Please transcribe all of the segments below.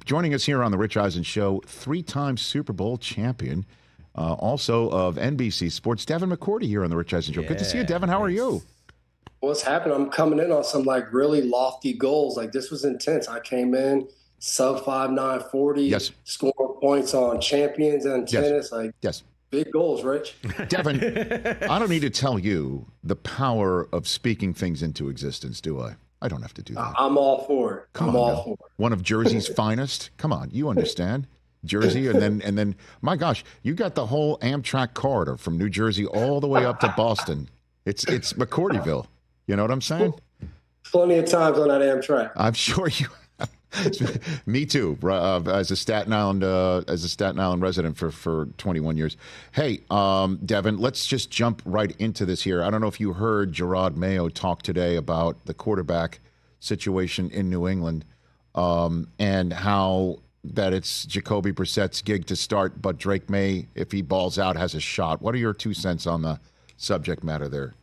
joining us here on the Rich Eisen Show, three-time Super Bowl champion, also of NBC Sports, Devin McCourty here on the Rich Eisen Show. Good to see you, Devin. How are you? What's happening? I'm coming in on some really lofty goals. This was intense. I came in sub 5'9", 40, yes, scoring points on champions and tennis. Yes. Big goals, Rich. Devin, I don't need to tell you the power of speaking things into existence, do I? I don't have to do that. I'm all for it. I'm all for it. One of Jersey's finest. Come on, you understand. Jersey, and then, my gosh, you got the whole Amtrak corridor from New Jersey all the way up to Boston. It's McCourtyville. You know what I'm saying? Plenty of times on that Amtrak. I'm sure you. Me too. As a Staten Island resident for 21 years. Hey, Devin, let's just jump right into this here. I don't know if you heard Jerod Mayo talk today about the quarterback situation in New England, and how that it's Jacoby Brissett's gig to start, but Drake Maye, if he balls out, has a shot. What are your 2 cents on the subject matter there,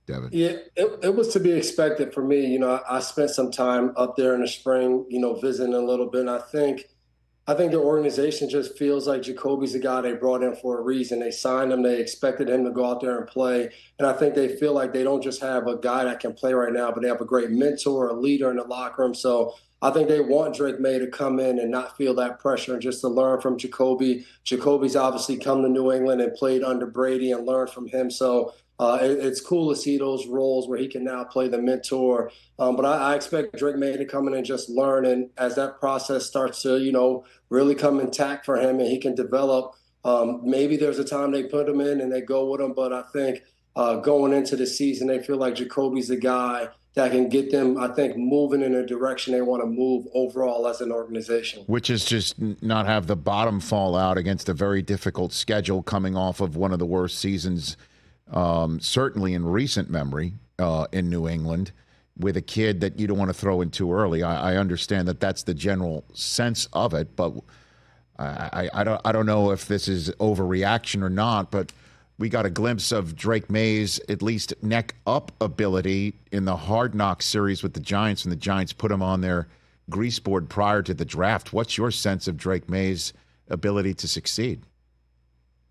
Devin? Yeah, it was to be expected for me. I spent some time up there in the spring, visiting a little bit. And I think the organization just feels like Jacoby's a guy they brought in for a reason. They signed him. They expected him to go out there and play. And I think they feel like they don't just have a guy that can play right now, but they have a great mentor, a leader in the locker room. So I think they want Drake Maye to come in and not feel that pressure and just to learn from Jacoby. Jacoby's obviously come to New England and played under Brady and learned from him. So it's cool to see those roles where he can now play the mentor. But I expect Drake Maye to come in and just learn. And as that process starts to, really come intact for him and he can develop, maybe there's a time they put him in and they go with him. But I think going into the season, they feel like Jacoby's the guy that can get them, I think, moving in a direction they want to move overall as an organization. Which is just not have the bottom fall out against a very difficult schedule coming off of one of the worst seasons, certainly in recent memory, in New England, with a kid that you don't want to throw in too early. I understand that that's the general sense of it, but I don't know if this is overreaction or not, but we got a glimpse of Drake Maye's at least neck-up ability in the Hard Knocks series with the Giants, and the Giants put him on their grease board prior to the draft. What's your sense of Drake Maye's ability to succeed?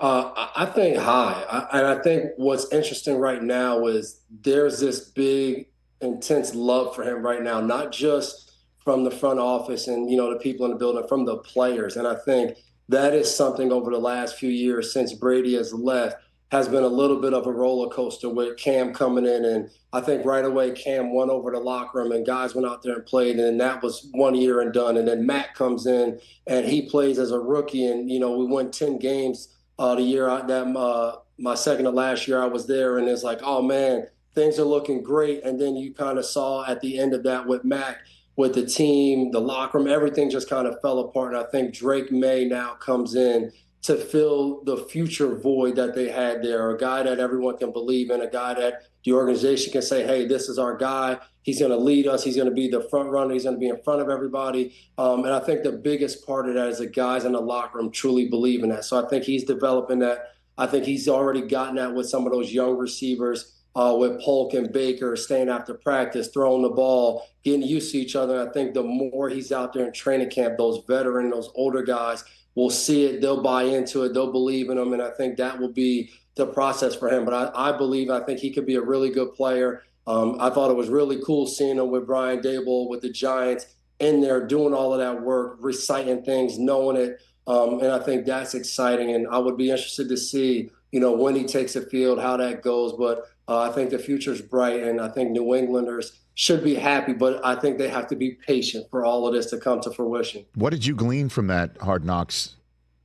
I think high. And I think what's interesting right now is there's this big, intense love for him right now, not just from the front office and, the people in the building, from the players. And I think that is something over the last few years since Brady has left has been a little bit of a roller coaster with Cam coming in. And I think right away Cam won over the locker room and guys went out there and played. And that was 1 year and done. And then Matt comes in and he plays as a rookie. And, we won 10 games the year that my second to last year I was there. And it's like, oh, man, things are looking great. And then you kind of saw at the end of that with Matt, with the team, the locker room, everything just kind of fell apart. And I think Drake Maye now comes in to fill the future void that they had there, a guy that everyone can believe in, a guy that the organization can say, hey, this is our guy. He's going to lead us. He's going to be the front runner. He's going to be in front of everybody. And I think the biggest part of that is the guys in the locker room truly believe in that. So I think he's developing that. I think he's already gotten that with some of those young receivers, with Polk and Baker staying after practice, throwing the ball, getting used to each other. I think the more he's out there in training camp, those veteran, those older guys will see it. They'll buy into it. They'll believe in him. And I think that will be the process for him. But I think he could be a really good player. I thought it was really cool seeing him with Brian Dable, with the Giants in there, doing all of that work, reciting things, knowing it. And I think that's exciting. And I would be interested to see, when he takes the field, how that goes. But I think the future's bright, and I think New Englanders should be happy, but I think they have to be patient for all of this to come to fruition. What did you glean from that Hard Knocks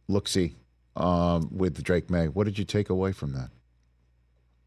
look-see with Drake Maye? What did you take away from that?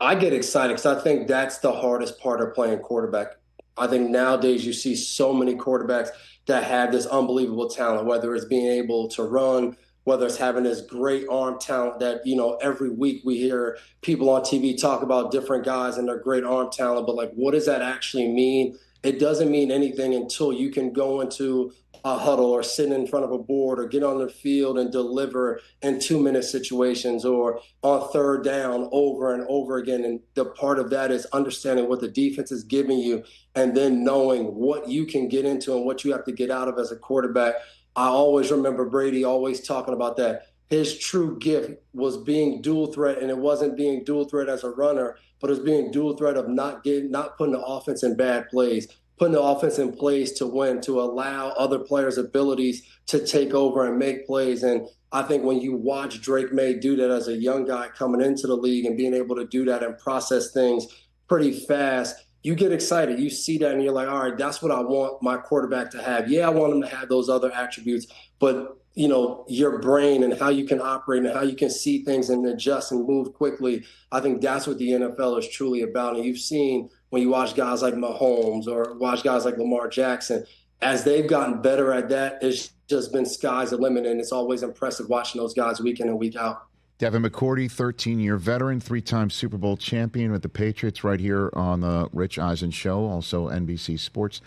I get excited because I think that's the hardest part of playing quarterback. I think nowadays you see so many quarterbacks that have this unbelievable talent, whether it's being able to run, whether it's having this great arm talent that, every week we hear people on TV talk about different guys and their great arm talent. But what does that actually mean? It doesn't mean anything until you can go into a huddle or sit in front of a board or get on the field and deliver in 2-minute situations or on third down over and over again. And the part of that is understanding what the defense is giving you and then knowing what you can get into and what you have to get out of as a quarterback. I always remember Brady always talking about that. His true gift was being dual threat, and it wasn't being dual threat as a runner, but it was being dual threat of not putting the offense in bad plays, putting the offense in plays to win, to allow other players' abilities to take over and make plays. And I think when you watch Drake Maye do that as a young guy coming into the league and being able to do that and process things pretty fast, you get excited. You see that and you're like, all right, that's what I want my quarterback to have. Yeah, I want him to have those other attributes, but your brain and how you can operate and how you can see things and adjust and move quickly. I think that's what the NFL is truly about. And you've seen when you watch guys like Mahomes or watch guys like Lamar Jackson, as they've gotten better at that, it's just been sky's the limit. And it's always impressive watching those guys week in and week out. Devin McCourty, 13-year veteran, 3-time Super Bowl champion with the Patriots right here on the Rich Eisen Show, also NBC Sports.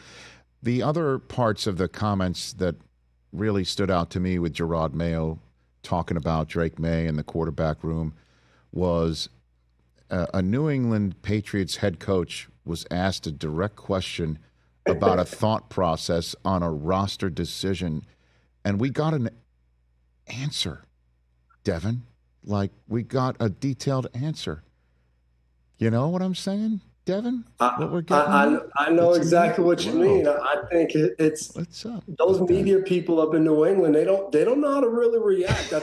The other parts of the comments that really stood out to me with Jerod Mayo talking about Drake Maye in the quarterback room was a New England Patriots head coach was asked a direct question about a thought process on a roster decision, and we got an answer, Devin. Like, we got a detailed answer. You know what I'm saying, Devin? What we're getting I know exactly what you mean. I think it's what's up? Those media people up in New England. They don't know how to really react. I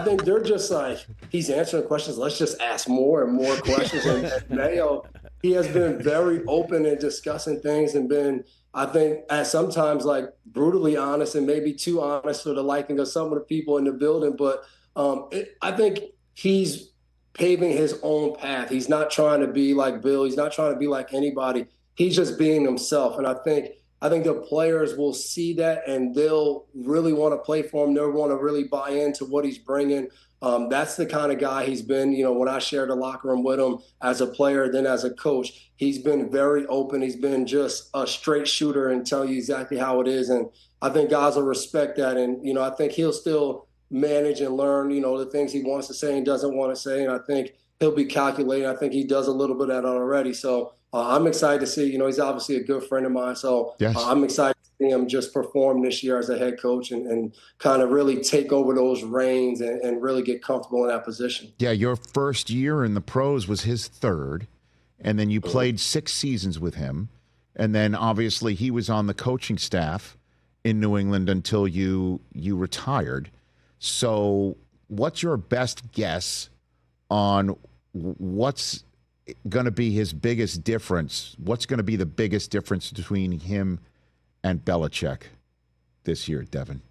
think they're just like, he's answering questions. Let's just ask more and more questions. And Mayo, he has been very open in discussing things and been, I think, at sometimes like brutally honest and maybe too honest for the liking of some of the people in the building. But I think he's paving his own path. He's not trying to be like Bill. He's not trying to be like anybody. He's just being himself. And I think the players will see that and they'll really want to play for him. They'll want to really buy into what he's bringing. That's the kind of guy he's been. When I shared the locker room with him as a player, then as a coach, he's been very open. He's been just a straight shooter and tell you exactly how it is. And I think guys will respect that. And, I think he'll still manage and learn, the things he wants to say and doesn't want to say. And I think he'll be calculating. I think he does a little bit of that already. So I'm excited to see, he's obviously a good friend of mine. So yes. I'm excited to see him just perform this year as a head coach and kind of really take over those reins and really get comfortable in that position. Yeah, your first year in the pros was his third, and then you played 6 seasons with him. And then obviously he was on the coaching staff in New England until you retired. So what's your best guess on what's going to be his biggest difference? What's going to be the biggest difference between him and Belichick this year, Devin?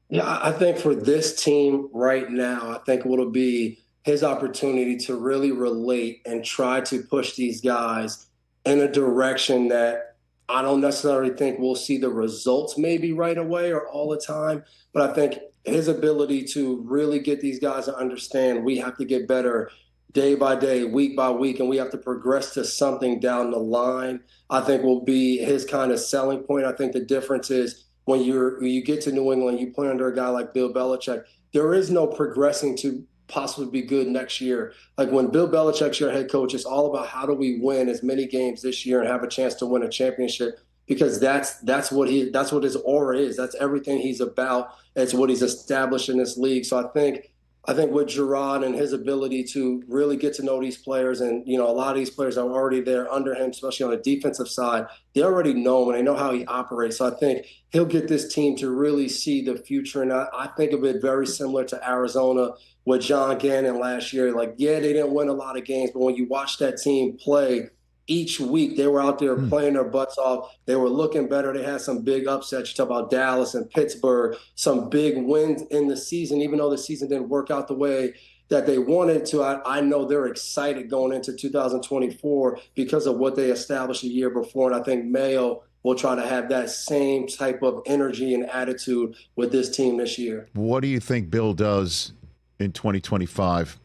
Yeah, I think for this team right now, I think what'll be his opportunity to really relate and try to push these guys in a direction that I don't necessarily think we'll see the results maybe right away or all the time, but I think his ability to really get these guys to understand we have to get better day by day, week by week, and we have to progress to something down the line, I think will be his kind of selling point. I think the difference is when you get to New England, you play under a guy like Bill Belichick, there is no progressing to possibly be good next year. Like when Bill Belichick's your head coach, it's all about how do we win as many games this year and have a chance to win a championship, because that's what his aura is. That's everything he's about. It's what he's established in this league. So I think with Jerod and his ability to really get to know these players, and a lot of these players are already there under him, especially on the defensive side. They already know him and they know how he operates. So I think he'll get this team to really see the future. And I think of it very similar to Arizona with John Gannon last year. Like, yeah, they didn't win a lot of games, but when you watch that team play, each week they were out there playing their butts off. They were looking better. They had some big upsets. You talk about Dallas and Pittsburgh, some big wins in the season, even though the season didn't work out the way that they wanted to. I know they're excited going into 2024 because of what they established a year before. And I think Mayo will try to have that same type of energy and attitude with this team this year. What do you think Bill does in 2025?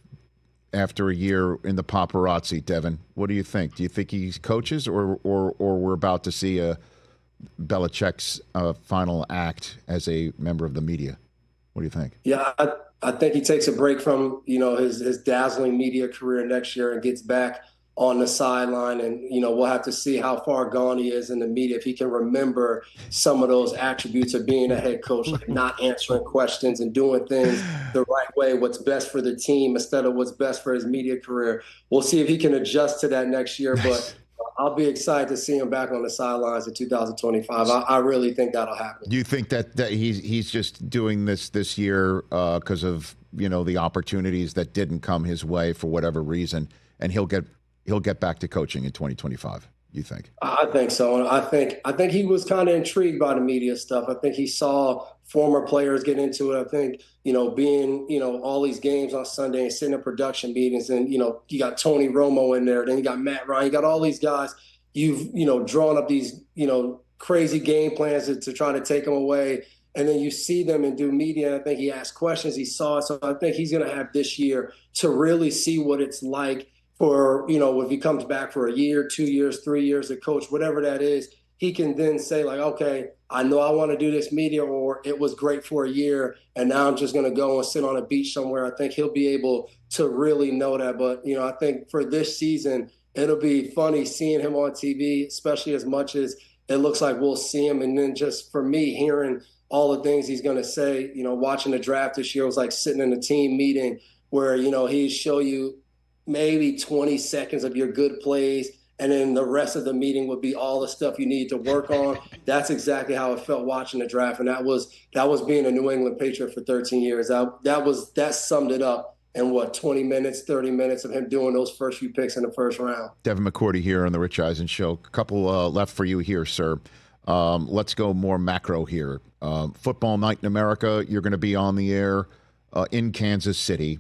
After a year in the paparazzi, Devin, what do you think? Do you think he coaches, or we're about to see a Belichick's final act as a member of the media? What do you think? Yeah, I think he takes a break from his dazzling media career next year and gets back on the sideline. And, we'll have to see how far gone he is in the media, if he can remember some of those attributes of being a head coach, like not answering questions and doing things the right way, what's best for the team instead of what's best for his media career. We'll see if he can adjust to that next year, but I'll be excited to see him back on the sidelines in 2025. I really think that'll happen. Do you think that he's just doing this year because of the opportunities that didn't come his way for whatever reason, and he'll get back to coaching in 2025? You think? I think so. And I think he was kind of intrigued by the media stuff. I think he saw former players get into it. I think, being, all these games on Sunday and sitting in production meetings, and, you got Tony Romo in there, then you got Matt Ryan, you got all these guys. You've, drawn up these, crazy game plans to try to take them away. And then you see them and do media. And I think he asked questions. He saw it. So I think he's going to have this year to really see what it's like for, if he comes back for a year, 2 years, 3 years to coach, whatever that is, he can then say, like, okay, I know I want to do this media, or it was great for a year, and now I'm just going to go and sit on a beach somewhere. I think he'll be able to really know that. But, I think for this season, it'll be funny seeing him on TV, especially as much as it looks like we'll see him. And then just for me, hearing all the things he's going to say, watching the draft this year was like sitting in a team meeting where, he'd show you maybe 20 seconds of your good plays, and then the rest of the meeting would be all the stuff you need to work on. That's exactly how it felt watching the draft. And that was being a New England Patriot for 13 years. That summed it up in 20 minutes, 30 minutes of him doing those first few picks in the first round. Devin McCourty here on the Rich Eisen Show. A couple left for you here, sir. Let's go more macro here. Football night in America, you're going to be on the air in Kansas City.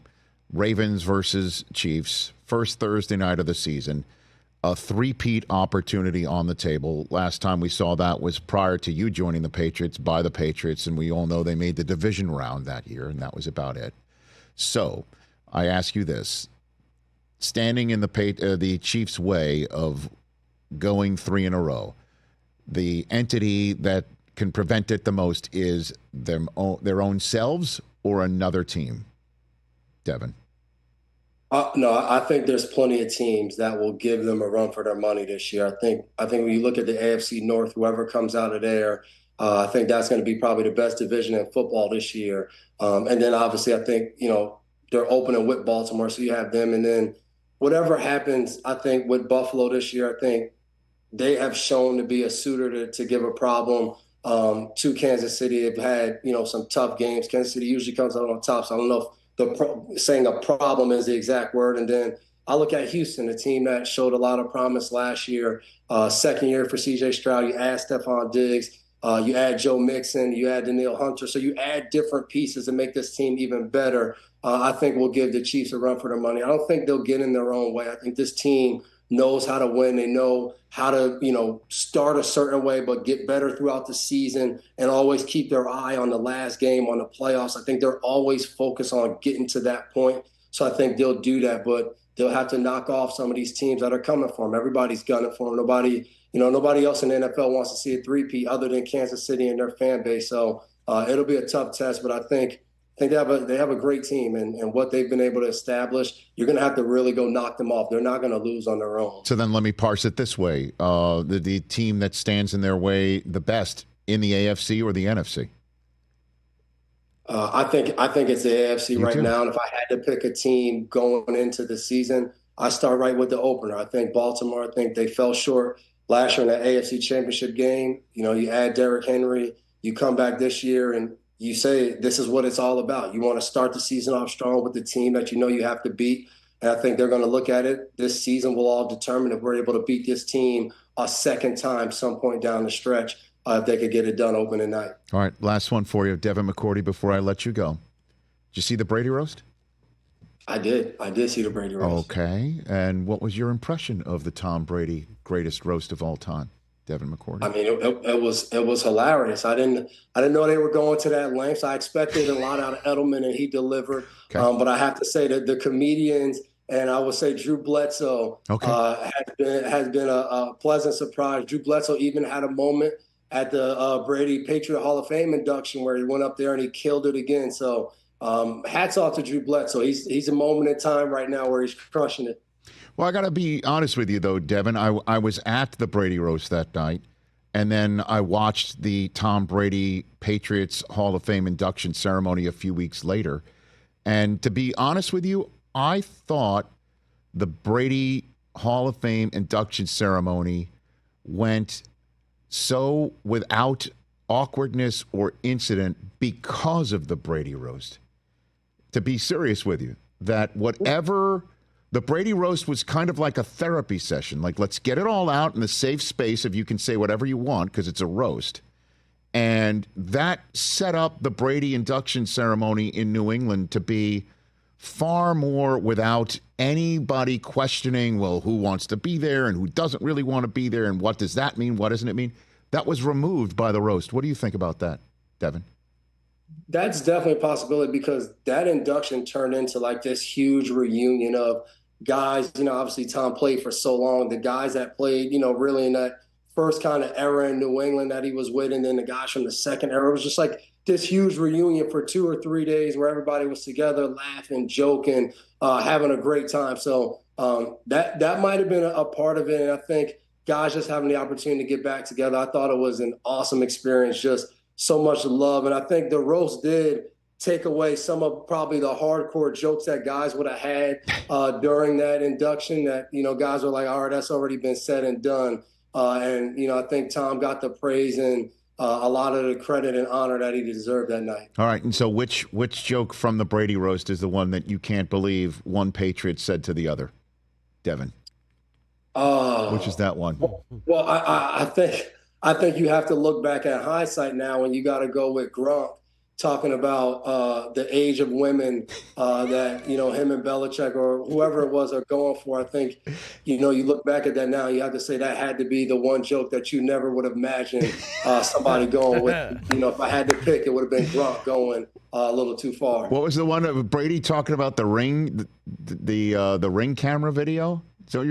Ravens versus Chiefs, first Thursday night of the season. A three-peat opportunity on the table. Last time we saw that was prior to you joining the Patriots, by the Patriots, and we all know they made the division round that year, and that was about it. So I ask you this. Standing in the Chiefs' way of going 3 in a row, the entity that can prevent it the most is their own selves or another team? Devin? No, I think there's plenty of teams that will give them a run for their money this year. I think when you look at the AFC North, whoever comes out of there, I think that's going to be probably the best division in football this year. And then obviously I think, they're opening with Baltimore, so you have them. And then whatever happens, I think with Buffalo this year, I think they have shown to be a suitor to give a problem to Kansas City. They've had, some tough games. Kansas City usually comes out on top, so I don't know if saying a problem is the exact word. And then I look at Houston, a team that showed a lot of promise last year. Second year for C.J. Stroud, you add Stephon Diggs, you add Joe Mixon, you add Daniil Hunter. So you add different pieces to make this team even better. I think we'll give the Chiefs a run for their money. I don't think they'll get in their own way. I think this team knows how to win. They know how to, start a certain way, but get better throughout the season and always keep their eye on the last game, on the playoffs. I think they're always focused on getting to that point. So I think they'll do that, but they'll have to knock off some of these teams that are coming for them. Everybody's gunning for them. Nobody else in the NFL wants to see a three-peat other than Kansas City and their fan base. So it'll be a tough test, but I think they have a great team, and what they've been able to establish, you're going to have to really go knock them off. They're not going to lose on their own. So then let me parse it this way. The team that stands in their way the best in the AFC or the NFC? I think it's the AFC right now. And if I had to pick a team going into the season, I start right with the opener. I think Baltimore, I think they fell short last year in that AFC Championship game. You add Derrick Henry, you come back this year and you say this is what it's all about. You want to start the season off strong with the team that you have to beat. And I think they're going to look at it. This season will all determine if we're able to beat this team a second time some point down the stretch, if they could get it done opening night. All right, last one for you, Devin McCourty, before I let you go. Did you see the Brady Roast? I did see the Brady Roast. Okay, and what was your impression of the Tom Brady greatest roast of all time? Devin McCourty. I mean, it was hilarious. I didn't know they were going to that length. I expected a lot out of Edelman, and he delivered. Okay. But I have to say that the comedians, and I would say Drew Bledsoe, has been a pleasant surprise. Drew Bledsoe even had a moment at the Brady Patriot Hall of Fame induction where he went up there and he killed it again. So hats off to Drew Bledsoe. He's a moment in time right now where he's crushing it. Well, I got to be honest with you, though, Devin. I was at the Brady Roast that night, and then I watched the Tom Brady Patriots Hall of Fame induction ceremony a few weeks later. And to be honest with you, I thought the Brady Hall of Fame induction ceremony went so without awkwardness or incident because of the Brady Roast. To be serious with you, that whatever the Brady Roast was kind of like a therapy session. Like, let's get it all out in the safe space of you can say whatever you want because it's a roast. And that set up the Brady induction ceremony in New England to be far more without anybody questioning, well, who wants to be there and who doesn't really want to be there and what does that mean? What doesn't it mean? That was removed by the roast. What do you think about that, Devin? That's definitely a possibility because that induction turned into like this huge reunion of guys. Obviously Tom played for so long. The guys that played, really in that first kind of era in New England that he was with, and then the guys from the second era. It was just like this huge reunion for 2 or 3 days where everybody was together, laughing, joking, having a great time. So that might have been a part of it. And I think guys just having the opportunity to get back together, I thought it was an awesome experience, just so much love. And I think the roast did take away some of probably the hardcore jokes that guys would have had during that induction that, guys were like, all right, that's already been said and done. And I think Tom got the praise and a lot of the credit and honor that he deserved that night. All right. And so which joke from the Brady Roast is the one that you can't believe one Patriot said to the other, Devin? Which is that one? Well, I think you have to look back at hindsight now, and you got to go with Gronk talking about the age of women that him and Belichick or whoever it was are going for. I think you look back at that now, you have to say that had to be the one joke that you never would have imagined somebody going with. If I had to pick, it would have been Gronk going a little too far. What was the one of Brady talking about the ring, the ring camera video? So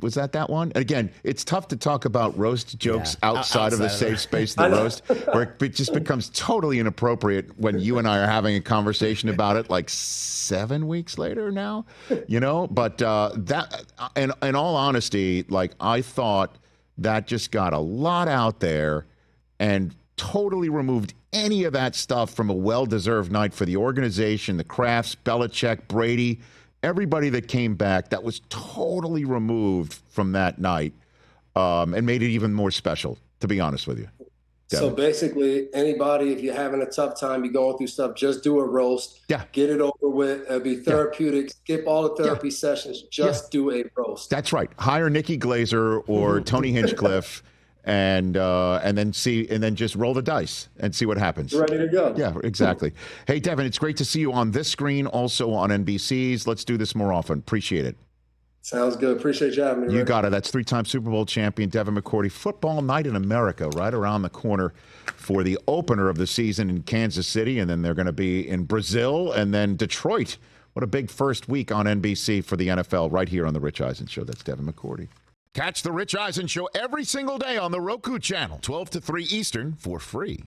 was that one? Again, it's tough to talk about roast jokes outside of the safe space of the roast, where it just becomes totally inappropriate when you and I are having a conversation about it like 7 weeks later now, But that, in all honesty, like I thought that just got a lot out there and totally removed any of that stuff from a well-deserved night for the organization, the Krafts, Belichick, Brady. Everybody that came back, that was totally removed from that night and made it even more special, to be honest with you. Devin. So basically, anybody, if you're having a tough time, you're going through stuff, just do a roast. Yeah. Get it over with. It'll be therapeutic. Skip all the therapy sessions. Just do a roast. That's right. Hire Nikki Glazer or Tony Hinchcliffe. And then just roll the dice and see what happens. Ready to go. Yeah, exactly. Hey, Devin, it's great to see you on this screen, also on NBC's. Let's do this more often. Appreciate it. Sounds good. Appreciate you having me. You got it. That's 3-time Super Bowl champion Devin McCourty. Football night in America right around the corner for the opener of the season in Kansas City, and then they're going to be in Brazil and then Detroit. What a big first week on NBC for the NFL right here on the Rich Eisen Show. That's Devin McCourty. Catch the Rich Eisen Show every single day on the Roku channel, 12 to 3 Eastern, for free.